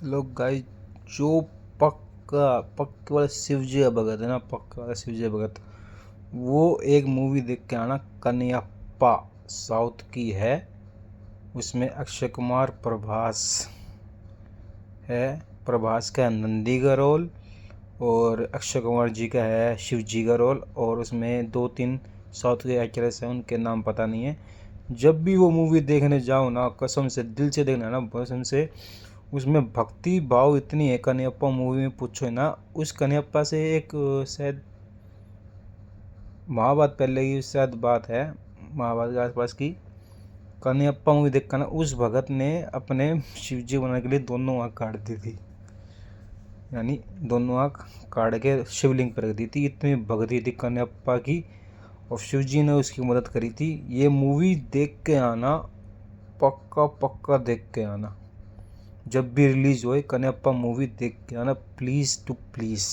लोग गाइस, जो पक्का पक्के वाला शिवजी का भगत है ना, पक्का वाला शिवजी का भगत, वो एक मूवी देख के आना, कन्हैप्पा, साउथ की है। उसमें अक्षय कुमार, प्रभास है। प्रभास का है नंदी का रोल, और अक्षय कुमार जी का है शिव जी का रोल। और उसमें 2-3 साउथ के एक्ट्रेस हैं, उनके नाम पता नहीं है। जब भी वो मूवी देखने जाओ ना, कसम से दिल से देखना ना, कसम से, उसमें भक्ति भाव इतनी है। कन्हैप्पा मूवी में पूछो ना, उस कन्हैप्पा से एक शायद महाभारत पहले की शायद बात है, महाभारत के आसपास की। कन्हैप्पा मूवी देखकर ना, उस भगत ने अपने शिव जी बनाने के लिए दोनों आँख काट दी थी, यानी दोनों आँख काट के शिवलिंग पर रख दी थी। इतनी भक्ति थी कन्हैप्पा की, और शिव जी ने उसकी मदद करी थी। ये मूवी देख के आना, पक्का पक्का देख के आना। जब भी रिलीज़ होए, कन्हैप्पा मूवी देख के आना, प्लीज़ टू प्लीज़।